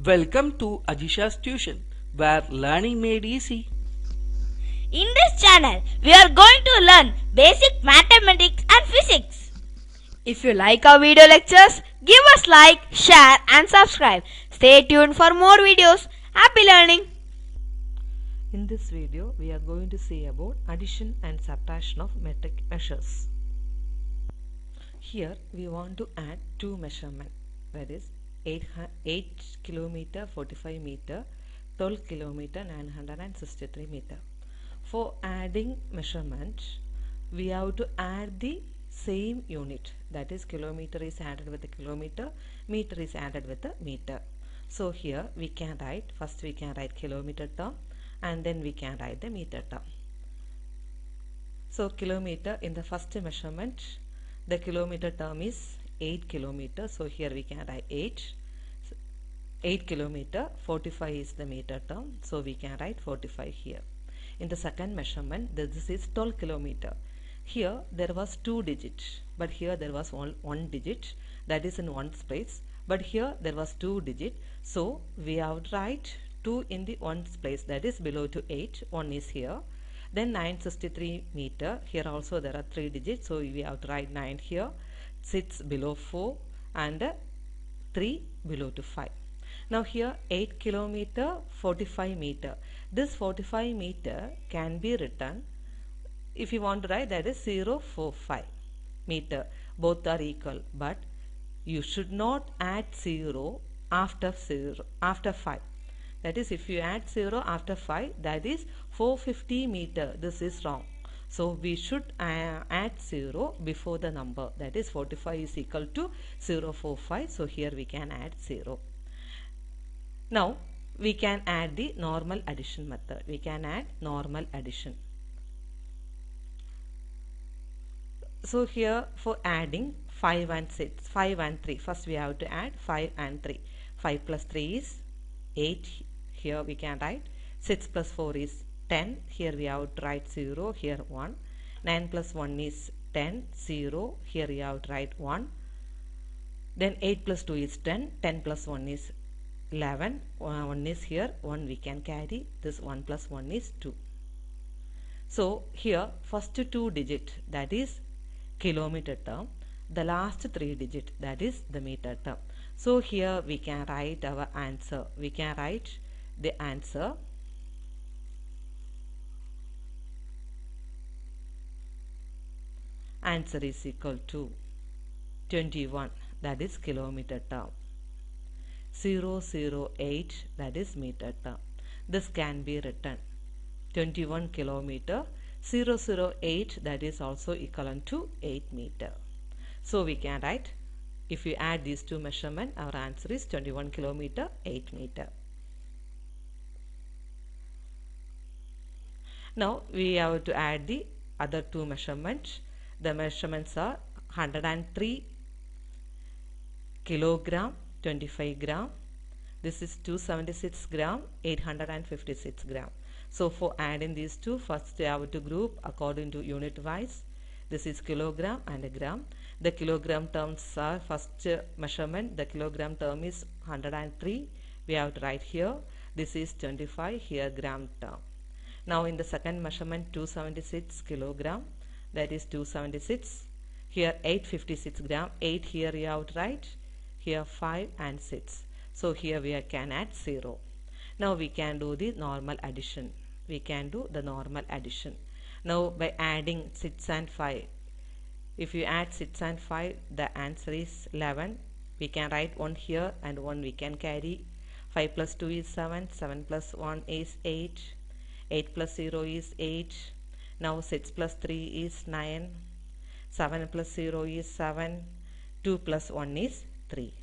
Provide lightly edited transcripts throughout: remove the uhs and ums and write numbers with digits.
Welcome to Ajisha's Tuition, where learning made easy. In this channel, we are going to learn basic mathematics and physics. If you like our video lectures, give us like, share and subscribe. Stay tuned for more videos. Happy learning! In this video, we are going to see about addition and subtraction of metric measures. Here, we want to add two measurements, that is 8 km 45 meter, 12 km 963 meter. For adding measurement, we have to add the same unit, that is kilometer is added with the kilometer, meter is added with the meter. So here we can write, first we can write kilometer term and then we can write the meter term. So kilometer, in the first measurement, the kilometer term is 8 kilometer. So here we can write 8 kilometer, 45 is the meter term. So we can write 45 here. In the second measurement, this is 12 kilometer. Here there was 2 digits, but here there was one digit, that is in ones place. But here there was 2 digits. So we have to write 2 in the ones place, that is below to 8. 1 is here. Then 963 meter. Here also there are 3 digits. So we have to write 9 here. 6 below 4 and 3 below to 5. Now here 8 kilometer 45 meter. This 45 meter can be written, if you want to write, that is 045 meter. Both are equal, but you should not add 0 after 5. That is, if you add 0 after 5, that is 450 meter. This is wrong. So we should add 0 before the number, that is 45 is equal to 045. So here we can add 0. Now we can add the normal addition method. We can add normal addition. So here for adding 5 and 6, 5 and 3, first we have to add 5 and 3. 5 plus 3 is 8. Here we can write 6 plus 4 is 10. Here we have to write 0. Here 1. 9 plus 1 is 10. 0. Here we have to write 1. Then 8 plus 2 is 10. 10 plus 1 is 11. 1 is here. 1 we can carry. This 1 plus 1 is 2. So here first 2 digit, that is kilometer term. The last 3 digit, that is the meter term. So here we can write our answer. We can write the answer. Answer is equal to 21, that is kilometer term. 008, that is meter term. This can be written 21 kilometer 008, that is also equivalent to 8 meter. So we can write, if you add these two measurements, our answer is 21 kilometer 8 meter. Now we have to add the other two measurements. The measurements are 103 kilogram 25 gram. This is 276 gram 856 gram. So for adding these two, first you have to group according to unit wise. This is kilogram and a gram. The kilogram terms are first measurement. The kilogram term is 103. We have to write here. This is 25. Here gram term. Now in the second measurement, 276 kilogram. That is 276. Here 856 gram. 8 here you have to write. Here 5 and 6. So here we can add 0. Now we can do the normal addition. We can do the normal addition. Now by adding 6 and 5, if you add 6 and 5, the answer is 11. We can write 1 here and 1 we can carry. 5 plus 2 is 7. 7 plus 1 is 8. 8 plus 0 is 8. Now 6 plus 3 is 9. 7 plus 0 is 7. 2 plus 1 is 3.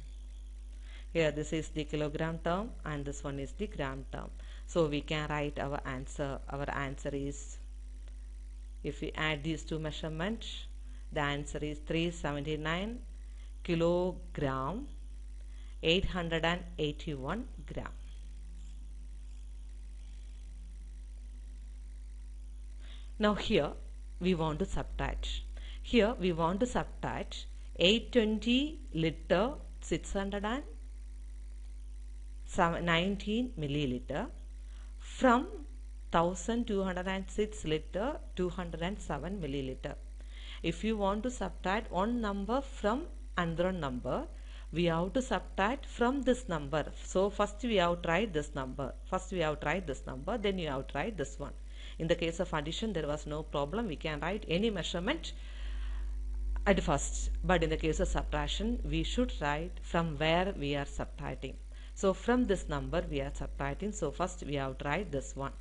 Here this is the kilogram term and this one is the gram term. So we can write our answer. Our answer is, if we add these two measurements, the answer is 379 kilogram 881 gram. Now here we want to subtract. Here we want to subtract 820 liter 600 19 milliliter from 1206 liter 207 milliliter. If you want to subtract one number from another number, we have to subtract from this number. So first we have tried this number. Then you have tried this one. In the case of addition, there was no problem. We can write any measurement at first. But in the case of subtraction, we should write from where we are subtracting. So from this number we are subtracting. So first we have tried this one.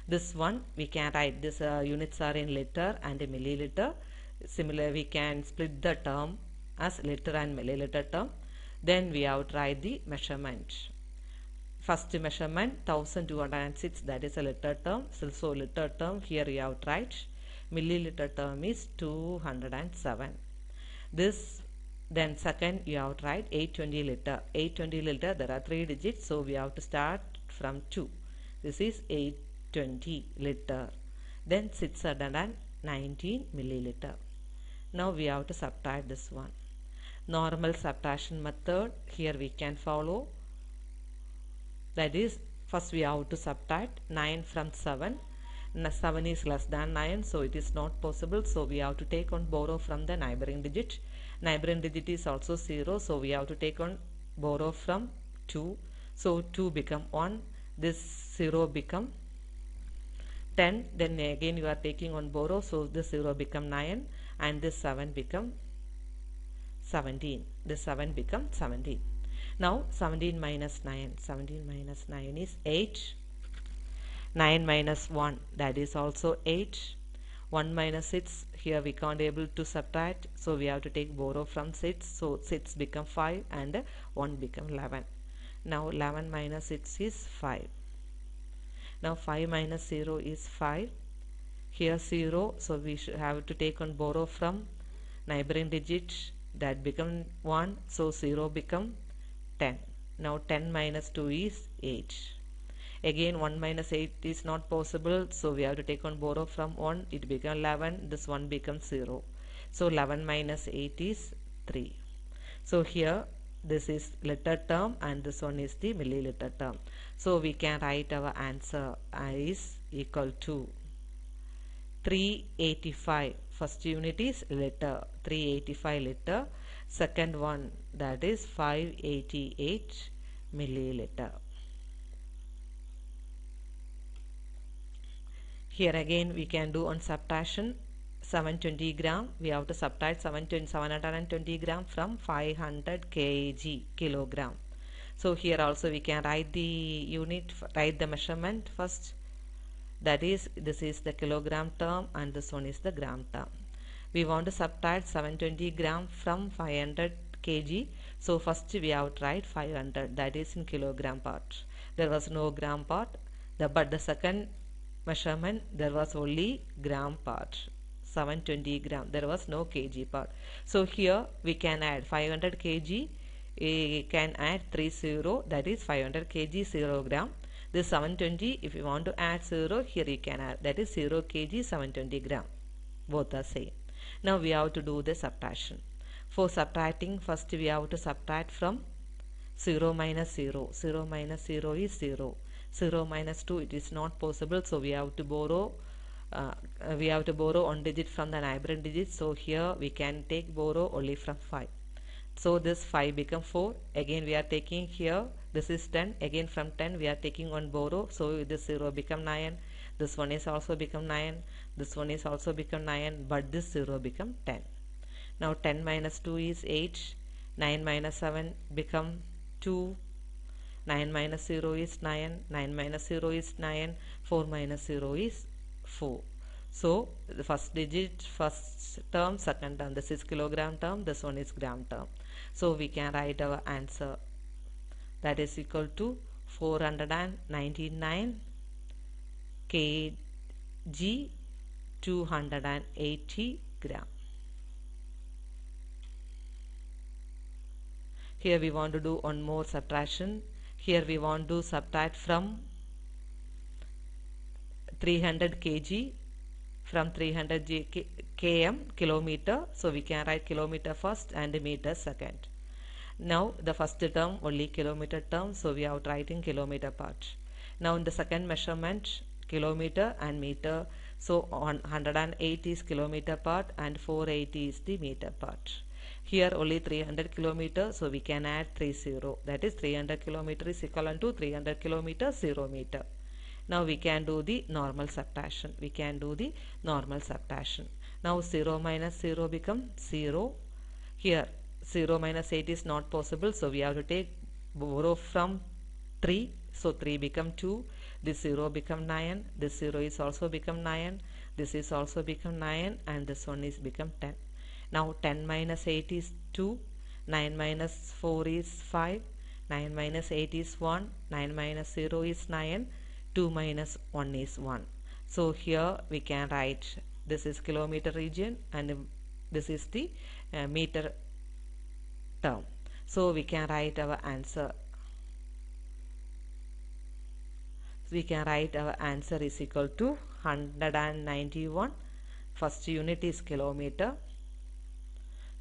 This one we can write. This units are in liter and milliliter. Similar, we can split the term as liter and milliliter term. Then we have tried the measurement. First measurement 1206, that is a liter term. So liter term here you have tried. Milliliter term is 207. This, then second you have tried 820 liter. 820 liter, there are 3 digits, so we have to start from 2. This is 820 liter. Then 619 milliliter. Now we have to subtract this one. Normal subtraction method here we can follow. That is, first we have to subtract 9 from 7. 7 is less than 9, so it is not possible. So we have to take on borrow from the neighboring digit. Neighboring digit is also 0, so we have to take on borrow from 2. So 2 become 1. This 0 become 10. Then again you are taking on borrow, so this 0 become 9, and this 7 become 17. This 7 becomes 17. Now 17 minus 9. 17 minus 9 is 8. 9 minus 1, that is also 8. 1 minus 6, here we can't able to subtract, so we have to take borrow from 6. So 6 become 5 and 1 become 11. Now 11 minus 6 is 5. Now 5 minus 0 is 5. Here 0, so we should have to take on borrow from neighboring digit, that become 1, so 0 become 10. Now 10 minus 2 is 8. Again 1 minus 8 is not possible, so we have to take on borrow from 1, it becomes 11, this 1 becomes 0. So 11 minus 8 is 3. So here this is liter term and this one is the milliliter term. So we can write our answer is equal to 385. First unit is liter, 385 liter. Second one, that is 588 milliliter. Here again we can do on subtraction. 720 gram, we have to subtract 720 gram from 500 kg, kilogram. So here also we can write the unit, write the measurement first. That is, this is the kilogram term and this one is the gram term. We want to subtract 720 gram from 500 kg. So first we have tried 500, that is in kilogram part. There was no gram part, but the second measurement there was only gram part. 720 gram, there was no kg part. So here we can add 500 kg, we can add 30, that is 500 kg 0 gram. This 720, if you want to add 0, here you can add, that is 0 kg 720 gram. Both are same. Now we have to do the subtraction. For subtracting, first we have to subtract from 0 minus 0. 0 minus 0 is 0. 0 minus 2, it is not possible, so we have to borrow one digit from the neighboring digit. So here we can take borrow only from 5. So this 5 become 4. Again we are taking here, this is 10. Again from 10 we are taking on borrow. So this 0 become 9. This one is also become 9. This one is also become 9. But this 0 become 10. Now 10 minus 2 is 8. 9 minus 7 become 2. 9 minus 0 is 9. 9 minus 0 is 9. 4 minus 0 is 4. So the first digit, first term, second term, this is kilogram term, this one is gram term. So we can write our answer, that is equal to 499 kg 280 gram. Here we want to do one more subtraction. Here we want to subtract from 300 kg from 300 km, kilometer. So we can write kilometer first and meter second. Now the first term only kilometer term, so we have to write in kilometer part. Now in the second measurement, kilometer and meter, so 108 is kilometer part and 480 is the meter part. Here only 300 kilometer, so we can add 30, that is 300 kilometer is equivalent to 300 kilometer 0 meter. Now we can do the normal subtraction. Now 0 minus 0 become 0. Here 0 minus 8 is not possible, so we have to borrow from 3, so 3 become 2, this 0 become 9, this 0 is also become 9, this is also become 9, and this one is become 10. Now 10 minus 8 is 2, 9 minus 4 is 5, 9 minus 8 is 1, 9 minus 0 is 9, 2 minus 1 is 1. So here we can write, this is kilometer region and this is the meter term. So we can write our answer. We can write our answer is equal to 191. First unit is kilometer.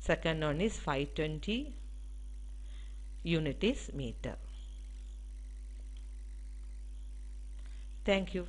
Second one is 520. Unit is meter. Thank you.